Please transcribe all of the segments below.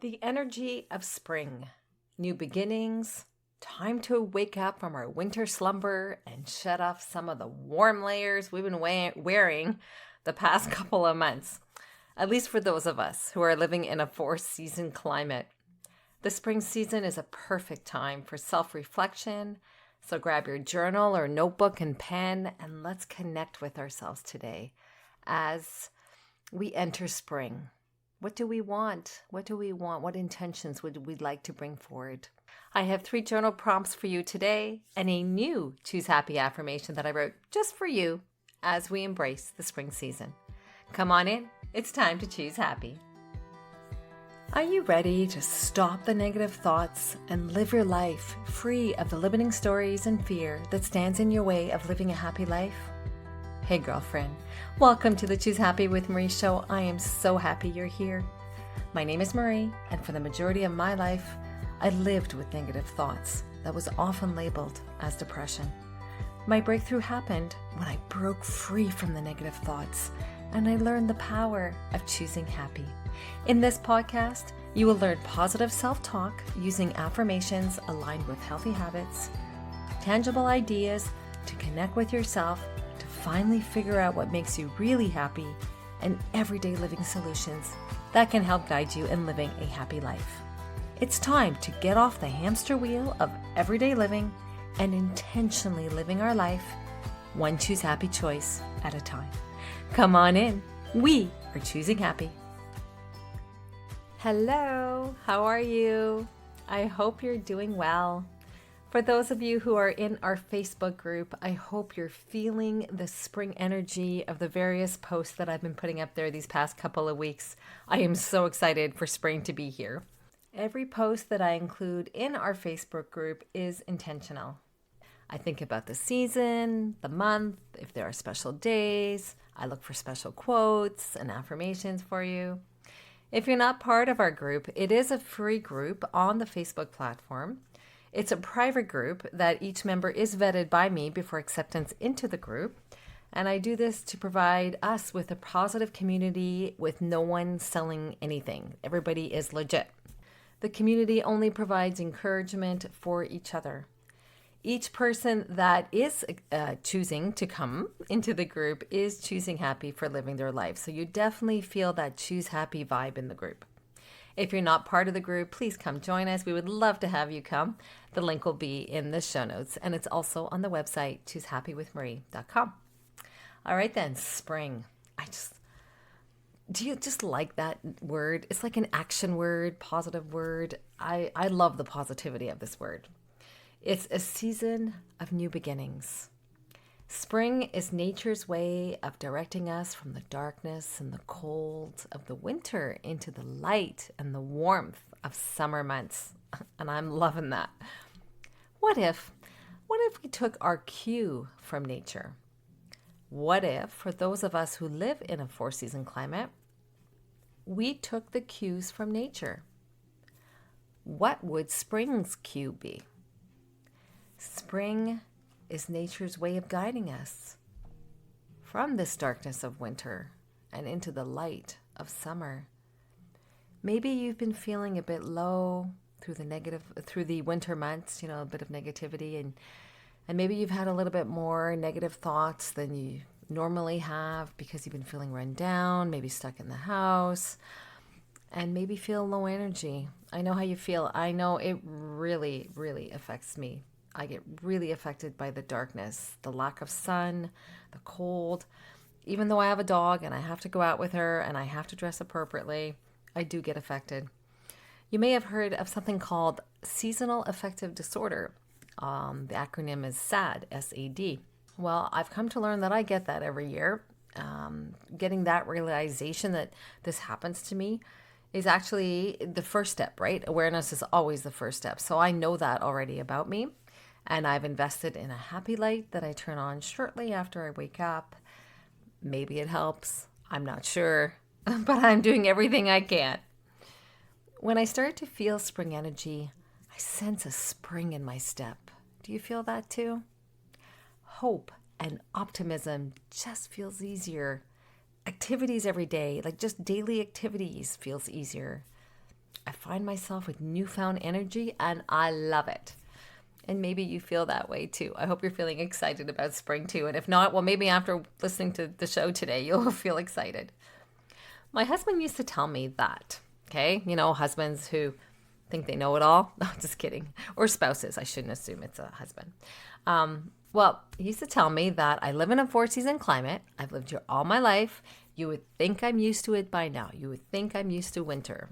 The energy of spring, new beginnings, time to wake up from our winter slumber and shed off some of the warm layers we've been wearing the past couple of months, at least for those of us who are living in a four-season climate. The spring season is a perfect time for self-reflection, so grab your journal or notebook and pen and let's connect with ourselves today as we enter spring. What do we want? What do we want? What intentions would we like to bring forward? I have 3 journal prompts for you today and a new Choose Happy affirmation that I wrote just for you as we embrace the spring season. Come on in. It's time to choose happy. Are you ready to stop the negative thoughts and live your life free of the limiting stories and fear that stands in your way of living a happy life? Hey girlfriend, welcome to the Choose Happy with Marie show. I am so happy you're here. My name is Marie, and for the majority of my life, I lived with negative thoughts that was often labeled as depression. My breakthrough happened when I broke free from the negative thoughts, and I learned the power of choosing happy. In this podcast, you will learn positive self-talk using affirmations aligned with healthy habits, tangible ideas to connect with yourself, to finally figure out what makes you really happy, and everyday living solutions that can help guide you in living a happy life. It's time to get off the hamster wheel of everyday living and intentionally living our life one Choose Happy choice at a time. Come on in. We are choosing happy. Hello, how are you? I hope you're doing well. For those of you who are in our Facebook group, I hope you're feeling the spring energy of the various posts that I've been putting up there these past couple of weeks. I am so excited for spring to be here. Every post that I include in our Facebook group is intentional. I think about the season, the month, if there are special days. I look for special quotes and affirmations for you. If you're not part of our group, it is a free group on the Facebook platform. It's a private group that each member is vetted by me before acceptance into the group. And I do this to provide us with a positive community with no one selling anything. Everybody is legit. The community only provides encouragement for each other. Each person that is choosing to come into the group is choosing happy for living their life. So you definitely feel that choose happy vibe in the group. If you're not part of the group, please come join us. We would love to have you come. The link will be in the show notes, and it's also on the website, choosehappywithmarie.com. All right then, spring. Do you just like that word? It's like an action word, positive word. I love the positivity of this word. It's a season of new beginnings. Spring is nature's way of directing us from the darkness and the cold of the winter into the light and the warmth of summer months. And I'm loving that. What if we took our cue from nature? What if, for those of us who live in a four-season climate, we took the cues from nature? What would spring's cue be? Spring is nature's way of guiding us from this darkness of winter and into the light of summer. Maybe you've been feeling a bit low through the winter months, a bit of negativity, and maybe you've had a little bit more negative thoughts than you normally have because you've been feeling run down, maybe stuck in the house, and maybe feel low energy. I know how you feel. I know it really, really affects me. I get really affected by the darkness, the lack of sun, the cold. Even though I have a dog and I have to go out with her and I have to dress appropriately, I do get affected. You may have heard of something called seasonal affective disorder. The acronym is SAD, S-A-D. Well, I've come to learn that I get that every year. Getting that realization that this happens to me is actually the first step, right? Awareness is always the first step. So I know that already about me. And I've invested in a happy light that I turn on shortly after I wake up. Maybe it helps. I'm not sure. But I'm doing everything I can. When I start to feel spring energy, I sense a spring in my step. Do you feel that too? Hope and optimism just feels easier. Activities every day, like just daily activities, feels easier. I find myself with newfound energy and I love it. And maybe you feel that way too. I hope you're feeling excited about spring too. And if not, well, maybe after listening to the show today, you'll feel excited. My husband used to tell me that, okay? Husbands who think they know it all. No, just kidding. Or spouses. I shouldn't assume it's a husband. Well, he used to tell me that I live in a 4-season climate. I've lived here all my life. You would think I'm used to it by now. You would think I'm used to winter.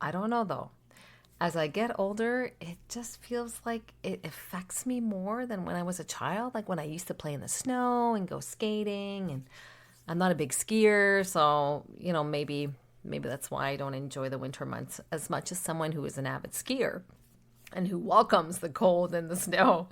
I don't know though. As I get older, it just feels like it affects me more than when I was a child, like when I used to play in the snow and go skating. And I'm not a big skier, so, maybe that's why I don't enjoy the winter months as much as someone who is an avid skier and who welcomes the cold and the snow.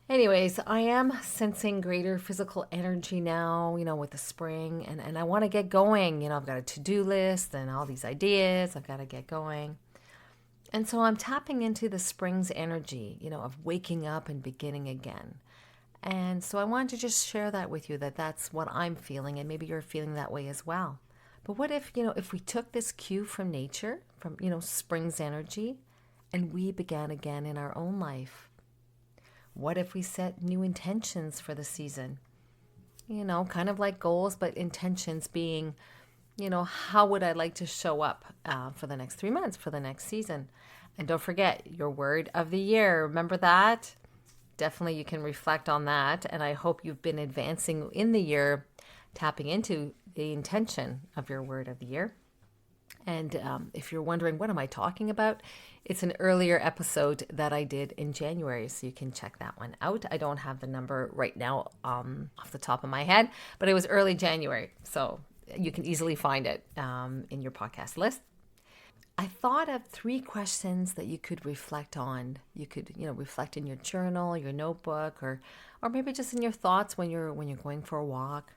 Anyways, I am sensing greater physical energy now, with the spring, and I want to get going. I've got a to-do list and all these ideas. I've got to get going. And so I'm tapping into the spring's energy, of waking up and beginning again. And so I wanted to just share that with you, that that's what I'm feeling, and maybe you're feeling that way as well. But what if, if we took this cue from nature, from, spring's energy, and we began again in our own life? What if we set new intentions for the season? Kind of like goals, but intentions being, how would I like to show up for the next 3 months, for the next season? And don't forget your word of the year. Remember that? Definitely you can reflect on that. And I hope you've been advancing in the year, tapping into the intention of your word of the year. And if you're wondering, what am I talking about? It's an earlier episode that I did in January, so you can check that one out. I don't have the number right now off the top of my head, but it was early January, so you can easily find it in your podcast list. I thought of 3 questions that you could reflect on. You could, reflect in your journal, your notebook, or maybe just in your thoughts when you're going for a walk.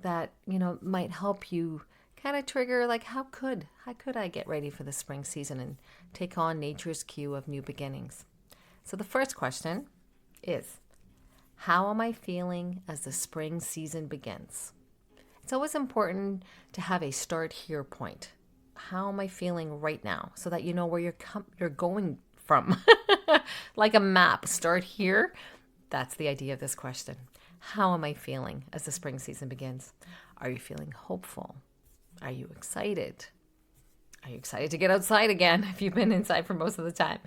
That might help you kind of trigger, like, how could I get ready for the spring season and take on nature's cue of new beginnings? So the first question is, how am I feeling as the spring season begins? It's always important to have a start here point. How am I feeling right now? So that you know where you're going from. Like a map, start here. That's the idea of this question. How am I feeling as the spring season begins? Are you feeling hopeful? Are you excited? Are you excited to get outside again if you've been inside for most of the time?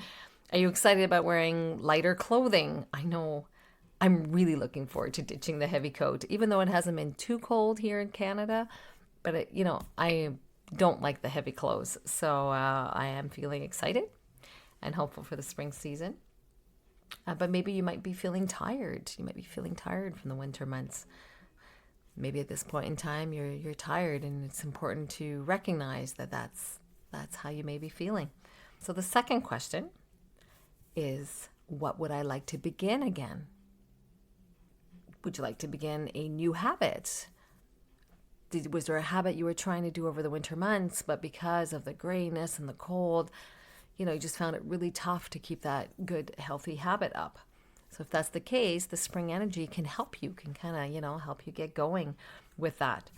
Are you excited about wearing lighter clothing? I know I'm really looking forward to ditching the heavy coat, even though it hasn't been too cold here in Canada. But, I don't like the heavy clothes. So I am feeling excited and hopeful for the spring season. But maybe you might be feeling tired. You might be feeling tired from the winter months. Maybe at this point in time, you're tired, and it's important to recognize that that's how you may be feeling. So the second question is, what would I like to begin again? Would you like to begin a new habit? Was there a habit you were trying to do over the winter months, but because of the grayness and the cold, you just found it really tough to keep that good, healthy habit up? So if that's the case, the spring energy can help you, can kind of, help you get going with that.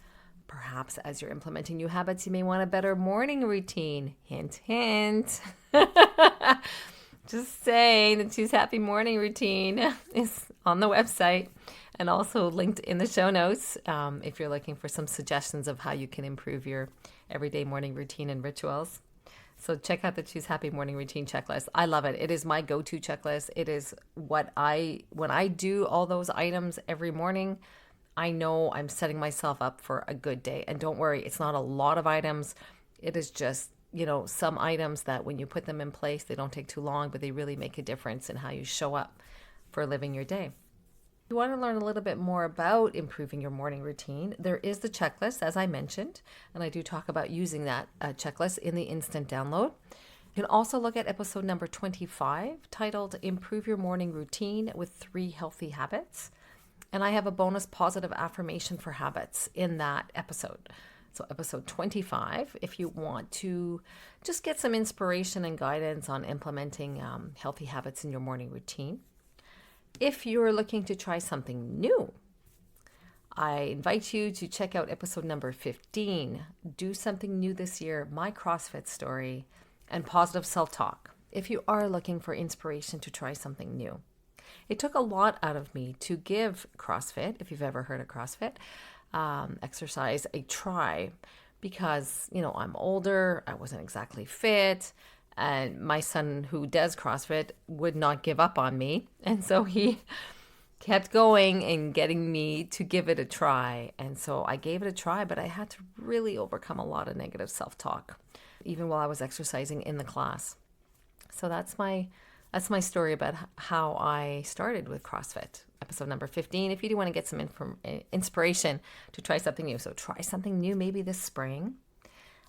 Perhaps as you're implementing new habits, you may want a better morning routine. Hint, hint. Just saying, the Choose Happy Morning Routine is on the website and also linked in the show notes if you're looking for some suggestions of how you can improve your everyday morning routine and rituals. So check out the Choose Happy Morning Routine checklist. I love it. It is my go-to checklist. It is when I do all those items every morning, I know I'm setting myself up for a good day. And don't worry, it's not a lot of items. It is just, some items that when you put them in place, they don't take too long, but they really make a difference in how you show up for living your day. If you want to learn a little bit more about improving your morning routine, there is the checklist, as I mentioned, and I do talk about using that checklist in the instant download. You can also look at episode number 25, titled Improve Your Morning Routine with 3 Healthy Habits. And I have a bonus positive affirmation for habits in that episode. So episode 25, if you want to just get some inspiration and guidance on implementing healthy habits in your morning routine. If you're looking to try something new, I invite you to check out episode number 15, Do Something New This Year, My CrossFit Story, and Positive Self-Talk, if you are looking for inspiration to try something new. It took a lot out of me to give CrossFit, if you've ever heard of CrossFit, exercise a try because, I'm older, I wasn't exactly fit, and my son who does CrossFit would not give up on me. And so he kept going and getting me to give it a try. And so I gave it a try, but I had to really overcome a lot of negative self-talk, even while I was exercising in the class. So that's my story about how I started with CrossFit, episode number 15. If you do want to get some inspiration to try something new. So try something new maybe this spring.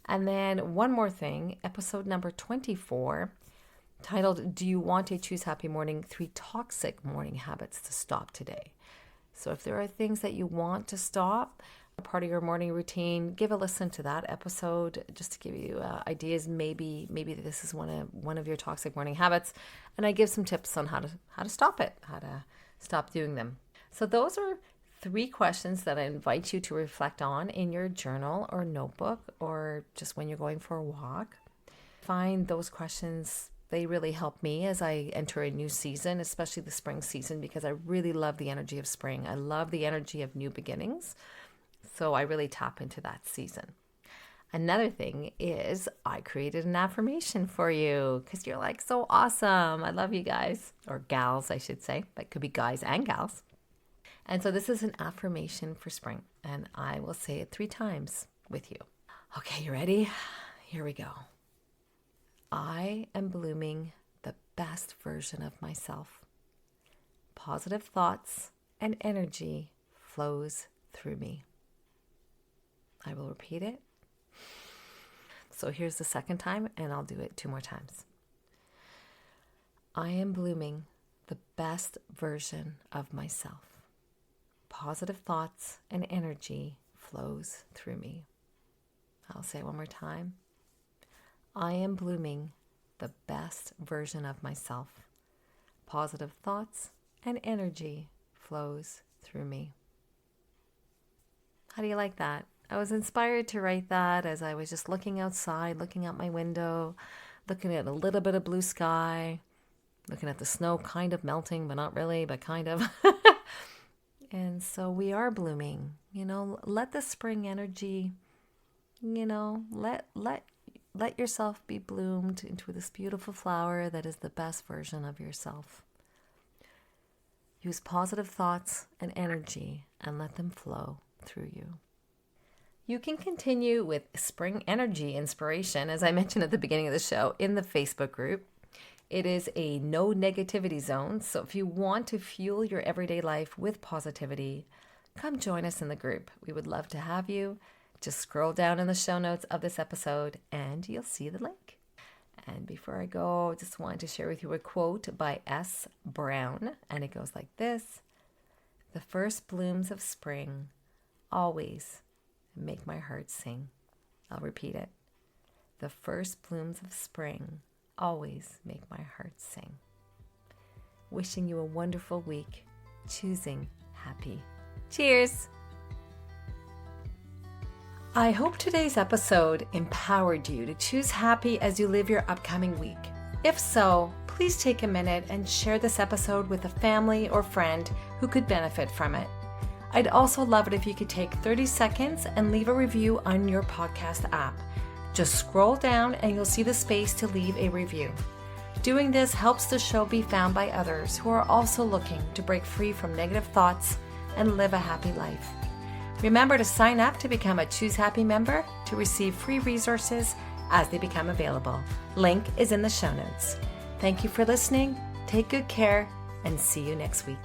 And then one more thing, episode number 24, titled, Do You Want to Choose Happy Morning? 3 Toxic Morning Habits to Stop Today. So if there are things that you want to stop, a part of your morning routine, give a listen to that episode just to give you ideas. Maybe this is one of your toxic morning habits, and I give some tips on how to stop it, how to stop doing them. So those are 3 questions that I invite you to reflect on in your journal or notebook, or just when you're going for a walk. Find those questions. They really help me as I enter a new season, especially the spring season, because I really love the energy of spring. I love the energy of new beginnings. So I really tap into that season. Another thing is I created an affirmation for you because you're like so awesome. I love you guys, or gals, I should say. That could be guys and gals. And so this is an affirmation for spring, and I will say it 3 times with you. Okay, you ready? Here we go. I am blooming the best version of myself. Positive thoughts and energy flows through me. I will repeat it. So here's the second time, and I'll do it 2 more times. I am blooming the best version of myself. Positive thoughts and energy flows through me. I'll say it 1 more time. I am blooming the best version of myself. Positive thoughts and energy flows through me. How do you like that? I was inspired to write that as I was just looking outside, looking out my window, looking at a little bit of blue sky, looking at the snow kind of melting, but not really, but kind of. And so we are blooming, let the spring energy, let yourself be bloomed into this beautiful flower that is the best version of yourself. Use positive thoughts and energy and let them flow through you. You can continue with spring energy inspiration, as I mentioned at the beginning of the show, in the Facebook group. It is a no negativity zone, so if you want to fuel your everyday life with positivity, come join us in the group. We would love to have you. Just scroll down in the show notes of this episode and you'll see the link. And before I go, I just wanted to share with you a quote by S. Brown, and it goes like this. The first blooms of spring always make my heart sing. I'll repeat it. The first blooms of spring always make my heart sing. Wishing you a wonderful week, choosing happy. Cheers! I hope today's episode empowered you to choose happy as you live your upcoming week. If so, please take a minute and share this episode with a family or friend who could benefit from it. I'd also love it if you could take 30 seconds and leave a review on your podcast app. Just scroll down and you'll see the space to leave a review. Doing this helps the show be found by others who are also looking to break free from negative thoughts and live a happy life. Remember to sign up to become a Choose Happy member to receive free resources as they become available. Link is in the show notes. Thank you for listening. Take good care and see you next week.